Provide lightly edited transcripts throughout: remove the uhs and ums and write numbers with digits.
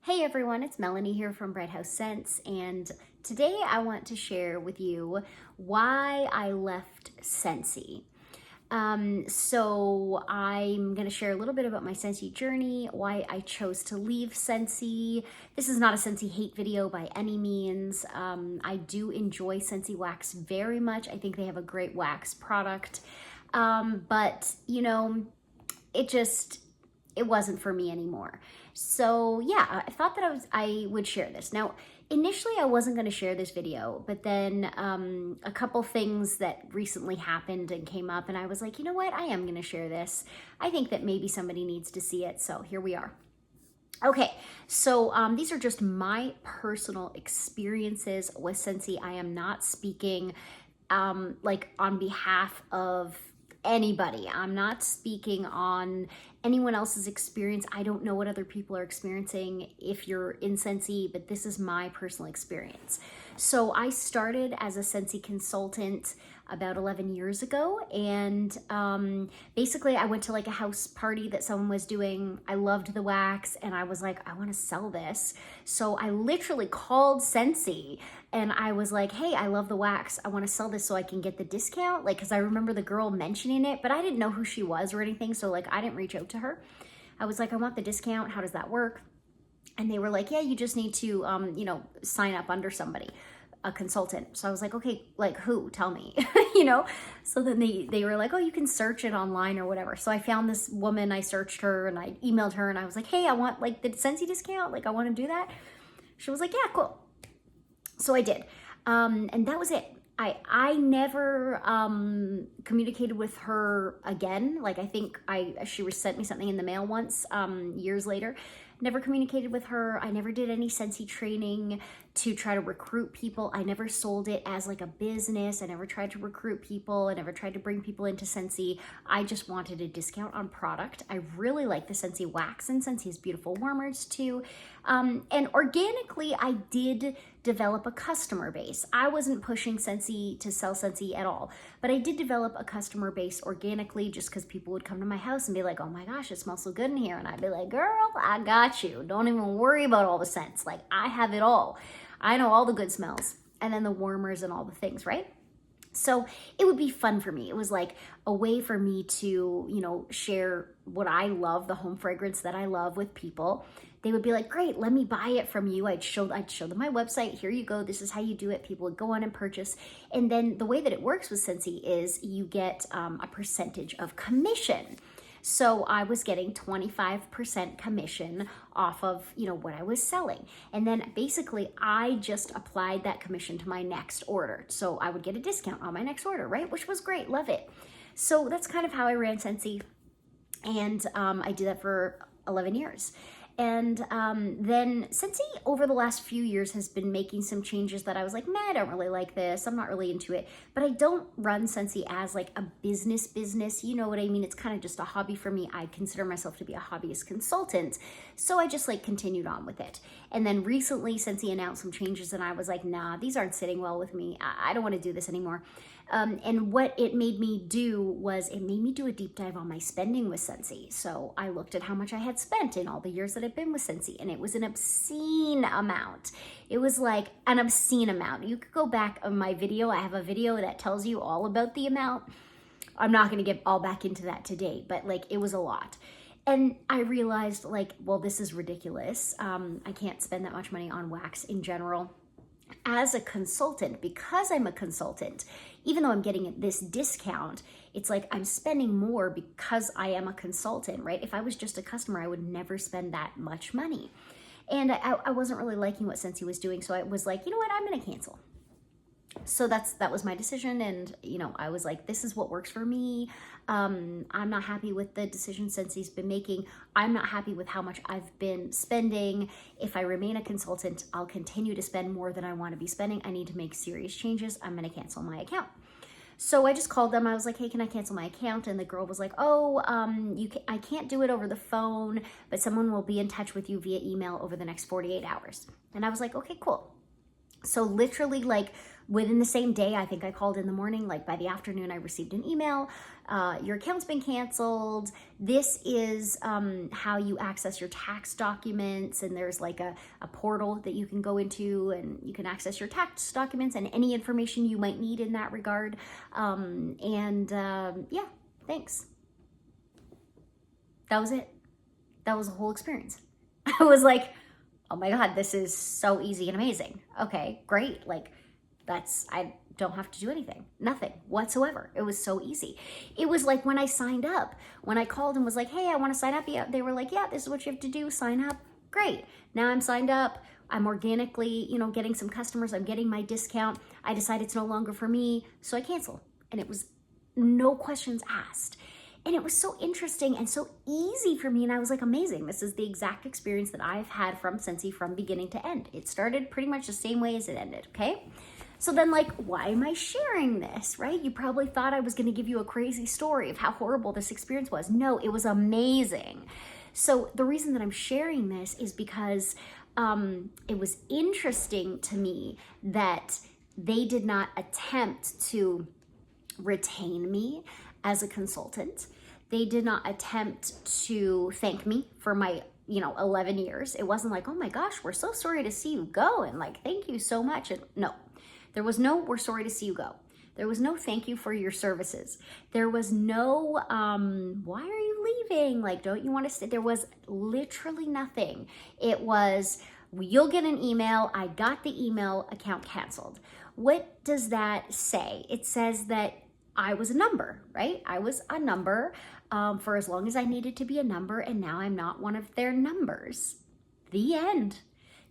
Hey everyone, it's Melanie here from Bright House Scents, and today I want to share with you why I left Scentsy. So I'm going to share a little bit about my Scentsy journey, why I chose to leave Scentsy. This is not a Scentsy hate video by any means. I do enjoy Scentsy wax very much. I think they have a great wax product, but you know, it wasn't for me anymore. So yeah, I thought that I would share this. Now, initially I wasn't going to share this video, but then a couple things that recently happened and came up, and I was like, you know what, I am going to share this. I think that maybe somebody needs to see it, so here we are. Okay, so these are just my personal experiences with Scentsy. I am not speaking like on behalf of anybody. I'm not speaking on anyone else's experience. I don't know what other people are experiencing if you're in Scentsy, but this is my personal experience. So I started as a Scentsy consultant about 11 years ago, and basically I went to like a house party that someone was doing. I loved the wax and I was like, I want to sell this. So I literally called Scentsy and I was like, hey, I love the wax. I want to sell this so I can get the discount. Like, cause I remember the girl mentioning it, but I didn't know who she was or anything. So like, I didn't reach out to her. I was like, I want the discount. How does that work? And they were like, yeah, you just need to, sign up under somebody, a consultant. So I was like, okay, like who? Tell me, So then they were like, oh, you can search it online or whatever. So I found this woman, I searched her and I emailed her and I was like, hey, I want like the Scentsy discount. Like I want to do that. She was like, yeah, cool. So I did. And that was it. I never communicated with her again. Like I think she sent me something in the mail once, years later. Never communicated with her. I never did any Scentsy training to try to recruit people. I never sold it as like a business. I never tried to recruit people. I never tried to bring people into Scentsy. I just wanted a discount on product. I really like the Scentsy wax, and Scentsy has beautiful warmers too. And organically, I did develop a customer base. I wasn't pushing Scentsy to sell Scentsy at all, but I did develop a customer base organically just because people would come to my house and be like, oh my gosh, it smells so good in here. And I'd be like, girl, I got you. Don't even worry about all the scents. Like I have it all. I know all the good smells and then the warmers and all the things, right? So it would be fun for me. It was like a way for me to, share what I love, the home fragrance that I love with people. They would be like, great, let me buy it from you. I'd show them my website. Here you go. This is how you do it. People would go on and purchase. And then the way that it works with Scentsy is you get a percentage of commission. So I was getting 25% commission off of, what I was selling. And then basically I just applied that commission to my next order. So I would get a discount on my next order, right? Which was great. Love it. So that's kind of how I ran Scentsy. And I did that for 11 years. And then Scentsy over the last few years has been making some changes that I was like, I don't really like this. I'm not really into it. But I don't run Scentsy as like a business. You know what I mean? It's kind of just a hobby for me. I consider myself to be a hobbyist consultant. So I just like continued on with it. And then recently Scentsy announced some changes and I was like, nah, these aren't sitting well with me. I don't want to do this anymore. And what it made me do was it made me do a deep dive on my spending with Scentsy. So I looked at how much I had spent in all the years that I've been with Scentsy, and it was an obscene amount. It was like an obscene amount. You could go back on my video. I have a video that tells you all about the amount. I'm not going to get all back into that today, but like it was a lot. And I realized like, well, this is ridiculous. I can't spend that much money on wax in general. As a consultant, because I'm a consultant, even though I'm getting this discount, it's like I'm spending more because I am a consultant, right? If I was just a customer, I would never spend that much money. And I wasn't really liking what Scentsy was doing. So I was like, you know what, I'm going to cancel. So that was my decision. And, I was like, this is what works for me. I'm not happy with the decision Scentsy's been making. I'm not happy with how much I've been spending. If I remain a consultant, I'll continue to spend more than I want to be spending. I need to make serious changes. I'm going to cancel my account. So I just called them. I was like, hey, can I cancel my account? And the girl was like, oh, I can't do it over the phone, but someone will be in touch with you via email over the next 48 hours. And I was like, okay, cool. So literally like within the same day, I think I called in the morning, like by the afternoon, I received an email. Your account's been canceled. This is how you access your tax documents. And there's like a portal that you can go into and you can access your tax documents and any information you might need in that regard. Yeah, thanks. That was it. That was the whole experience. I was like, oh my God, this is so easy and amazing. Okay, great. Like I don't have to do anything, nothing whatsoever. It was so easy. It was like when I signed up, when I called and was like, hey, I want to sign up. Yeah, they were like, yeah, this is what you have to do. Sign up. Great. Now I'm signed up. I'm organically, getting some customers. I'm getting my discount. I decide it's no longer for me. So I cancel. And it was no questions asked. And it was so interesting and so easy for me. And I was like, amazing. This is the exact experience that I've had from Scentsy from beginning to end. It started pretty much the same way as it ended, okay? So then like, why am I sharing this, right? You probably thought I was gonna give you a crazy story of how horrible this experience was. No, it was amazing. So the reason that I'm sharing this is because it was interesting to me that they did not attempt to retain me as a consultant. They did not attempt to thank me for my 11 years. It wasn't like, oh my gosh, we're so sorry to see you go. And like, thank you so much. And no, there was no, we're sorry to see you go. There was no thank you for your services. There was no, why are you leaving? Like, don't you want to stay? There was literally nothing. It was, you'll get an email. I got the email, account canceled. What does that say? It says that I was a number, right? I was a number for as long as I needed to be a number, and now I'm not one of their numbers. The end.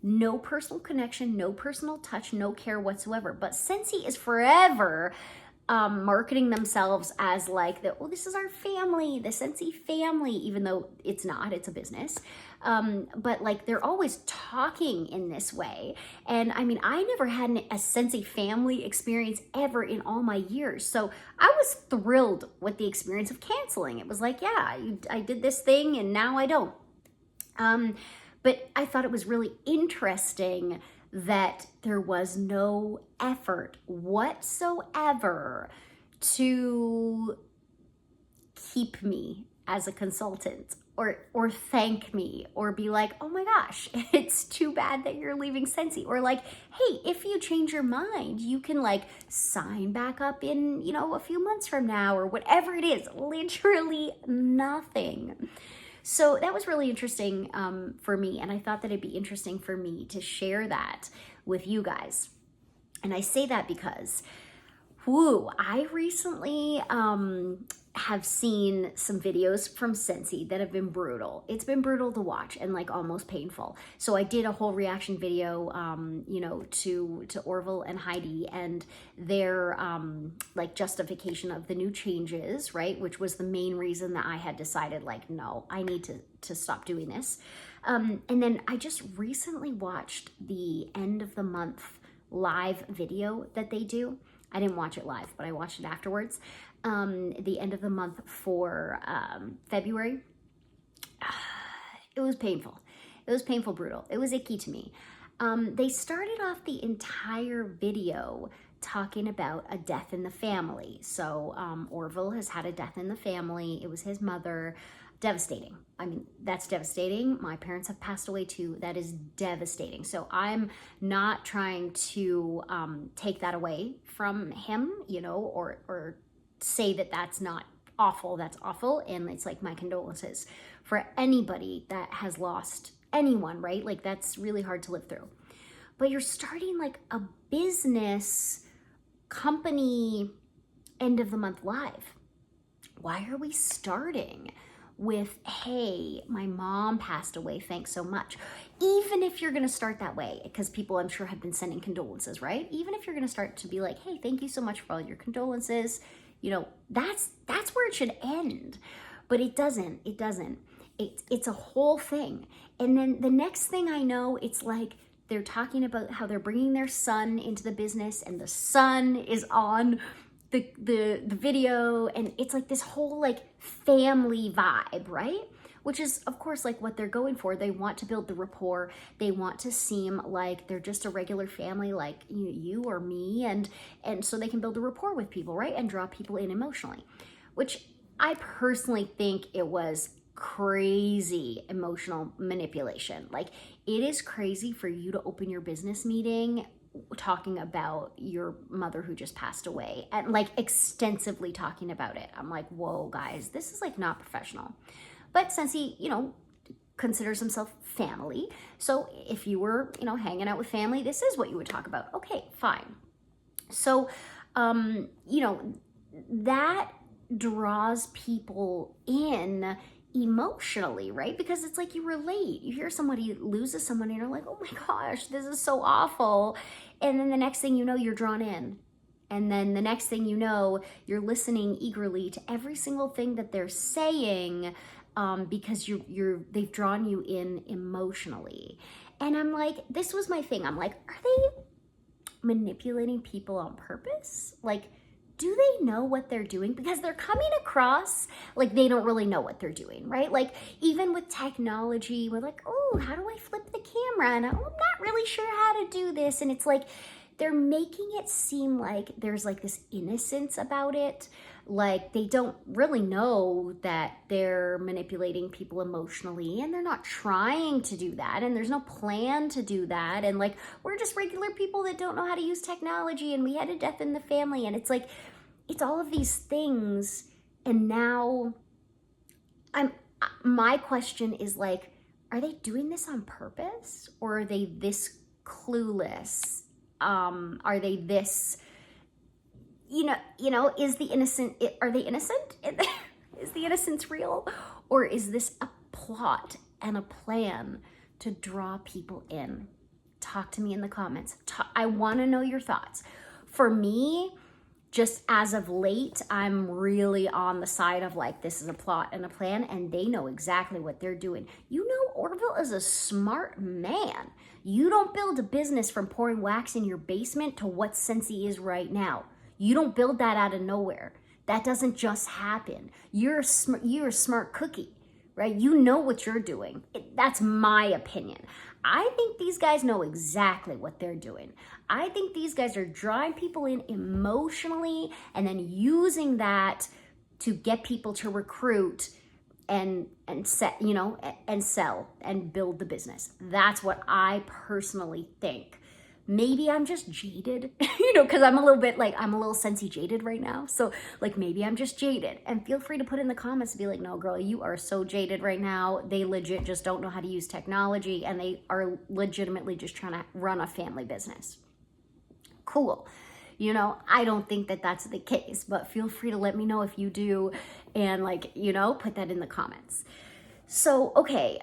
No personal connection, no personal touch, no care whatsoever. But Scentsy is forever marketing themselves as like, this is our family, the Scentsy family, even though it's not, it's a business. But like they're always talking in this way. And I mean, I never had a Scentsy family experience ever in all my years. So I was thrilled with the experience of canceling. It was like, yeah, I did this thing and now I don't. But I thought it was really interesting that there was no effort whatsoever to keep me as a consultant or thank me or be like, oh my gosh, it's too bad that you're leaving Scentsy. Or like, hey, if you change your mind, you can like sign back up in, a few months from now or whatever it is. Literally nothing. So that was really interesting for me, and I thought that it'd be interesting for me to share that with you guys. And I say that because, I recently have seen some videos from Scentsy that have been brutal. It's been brutal to watch and like almost painful. So I did a whole reaction video, to Orville and Heidi and their like justification of the new changes, right? Which was the main reason that I had decided like, no, I need to stop doing this. And then I just recently watched the end of the month live video that they do. I didn't watch it live, but I watched it afterwards. The end of the month for February. It was painful. It was painful, brutal. It was icky to me. They started off the entire video talking about a death in the family. So Orville has had a death in the family. It was his mother. Devastating. I mean, that's devastating. My parents have passed away too. That is devastating. So I'm not trying to take that away from him, or say that that's not awful. That's awful. And it's like my condolences for anybody that has lost anyone, right? Like that's really hard to live through. But you're starting like a business company end of the month live. Why are we starting with, hey, my mom passed away, thanks so much? Even if you're gonna start that way, because people I'm sure have been sending condolences, right? Even if you're gonna start to be like, hey, thank you so much for all your condolences, that's where it should end. But it doesn't. It's a whole thing. And then the next thing I know, it's like they're talking about how they're bringing their son into the business and the son is on the video, and it's like this whole like family vibe, right? which is of course like what they're going for. They want to build the rapport. They want to seem like they're just a regular family like you or me, and so they can build a rapport with people, right? And draw people in emotionally, which I personally think it was crazy emotional manipulation. Like, it is crazy for you to open your business meeting talking about your mother who just passed away, and like extensively talking about it. I'm like, whoa, guys, this is like not professional. But Scentsy, considers himself family. So if you were, hanging out with family, this is what you would talk about. Okay, fine. So, that draws people in emotionally, right? Because it's like you relate. You hear somebody loses someone and you're like, oh my gosh, this is so awful. And then the next thing you know, you're drawn in. And then the next thing you know, you're listening eagerly to every single thing that they're saying, because they've drawn you in emotionally. And I'm like, this was my thing. I'm like, are they manipulating people on purpose? Like, do they know what they're doing? Because they're coming across like they don't really know what they're doing, right? Like, even with technology, we're like, oh, how do I flip the camera? And I'm not really sure how to do this. And it's like, they're making it seem like there's like this innocence about it. Like, they don't really know that they're manipulating people emotionally, and they're not trying to do that, and there's no plan to do that. And like, we're just regular people that don't know how to use technology, and we had a death in the family. And it's like, it's all of these things. And now my question is like, are they doing this on purpose, or are they this clueless? Are they this, is the innocent, are they innocent? Is the innocence real? Or is this a plot and a plan to draw people in? Talk to me in the comments. I want to know your thoughts. For me, just as of late, I'm really on the side of like, this is a plot and a plan, and they know exactly what they're doing. Orville is a smart man. You don't build a business from pouring wax in your basement to what Scentsy is right now. You don't build that out of nowhere. That doesn't just happen. You're a smart cookie, right? You know what you're doing. That's my opinion. I think these guys know exactly what they're doing. I think these guys are drawing people in emotionally and then using that to get people to recruit and sell and build the business. That's what I personally think. Maybe I'm just jaded, because I'm a little Scentsy jaded right now. So like, maybe I'm just jaded, and feel free to put in the comments to be like, no girl, you are so jaded right now. They legit just don't know how to use technology, and they are legitimately just trying to run a family business. Cool. I don't think that that's the case, but feel free to let me know if you do, and put that in the comments. So, okay,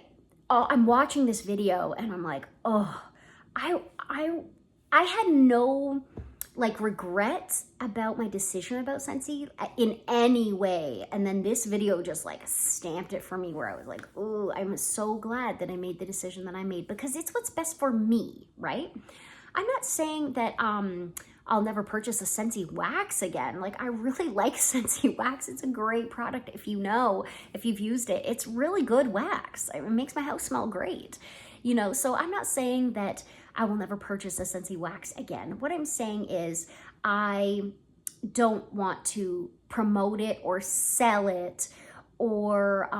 I'm watching this video and I'm like, oh, I had no regret about my decision about Scentsy in any way. And then this video just stamped it for me, where I was like, oh, I'm so glad that I made the decision that I made, because it's what's best for me, right? I'm not saying that I'll never purchase a Scentsy wax again. I really like Scentsy wax. It's a great product if you've used it. It's really good wax. It makes my house smell great. So I'm not saying that I will never purchase a Scentsy wax again. What I'm saying is, I don't want to promote it or sell it or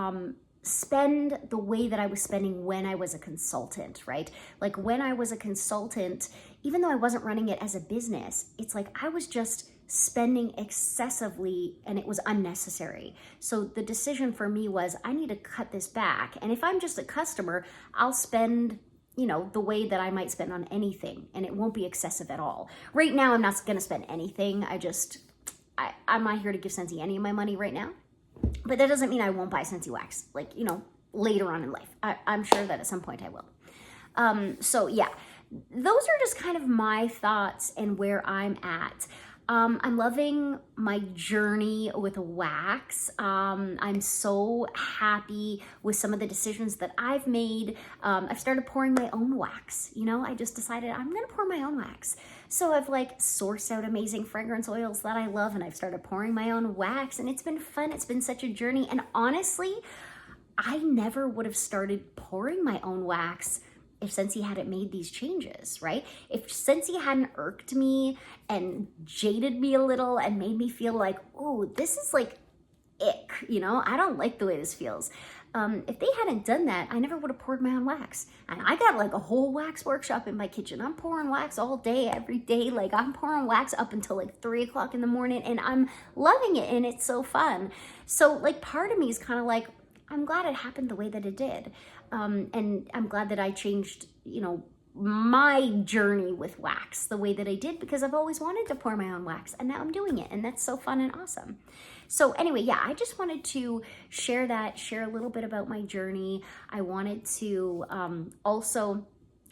spend the way that I was spending when I was a consultant, right? When I was a consultant, even though I wasn't running it as a business, it's I was just spending excessively and it was unnecessary. So the decision for me was, I need to cut this back. And if I'm just a customer, I'll spend the way that I might spend on anything, and it won't be excessive at all. Right now, I'm not gonna spend anything. I'm not here to give Scentsy any of my money right now, but that doesn't mean I won't buy Scentsy wax, later on in life. I'm sure that at some point I will. So yeah, those are just kind of my thoughts and where I'm at. I'm loving my journey with wax. I'm so happy with some of the decisions that I've made. I've started pouring my own wax. I just decided I'm gonna pour my own wax. So I've sourced out amazing fragrance oils that I love, and I've started pouring my own wax, and it's been fun. It's been such a journey. And honestly, I never would have started pouring my own wax if Scentsy hadn't made these changes, right? If Scentsy hadn't irked me and jaded me a little and made me feel like, oh, this is like ick, you know, I don't like the way this feels. If they hadn't done that, I never would have poured my own wax. And I got like a whole wax workshop in my kitchen. I'm pouring wax all day, every day. Like I'm pouring wax up until like 3 o'clock in the morning, and I'm loving it, and it's so fun. So like part of me is kind of like, I'm glad it happened the way that it did. And I'm glad that I changed, you know, my journey with wax the way that I did, because I've always wanted to pour my own wax, and now I'm doing it, and that's so fun and awesome. So anyway, yeah, I just wanted to share a little bit about my journey. I wanted to also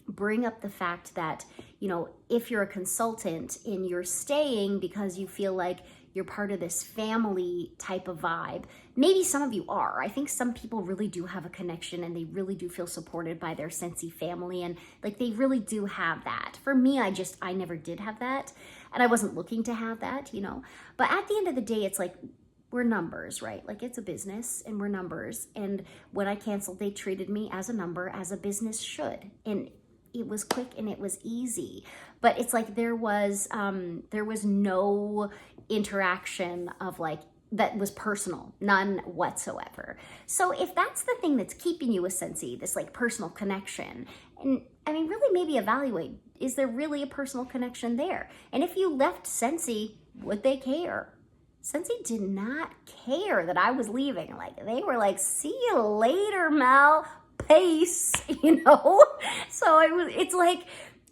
bring up the fact that, you know, if you're a consultant and you're staying because you feel like you're part of this family type of vibe, maybe some of you are. I think some people really do have a connection, and they really do feel supported by their Scentsy family, and like they really do have that. For me, I never did have that, and I wasn't looking to have that, you know. But at the end of the day, it's like, we're numbers, right? Like it's a business and we're numbers. And when I canceled, they treated me as a number, as a business should. And it was quick and it was easy. But it's like there was no interaction of like, that was personal, none whatsoever. So if that's the thing that's keeping you with Scentsy, this like personal connection, and I mean, really maybe evaluate, is there really a personal connection there? And if you left Scentsy, would they care? Scentsy did not care that I was leaving. Like they were like, see you later, Mel, peace, you know? So it's like,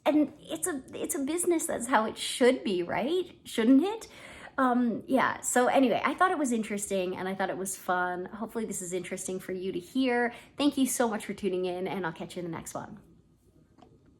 and it's a business. That's how it should be, right? Shouldn't it? Yeah, so anyway, I thought it was interesting and I thought it was fun. Hopefully this is interesting for you to hear. Thank you so much for tuning in, and I'll catch you in the next one.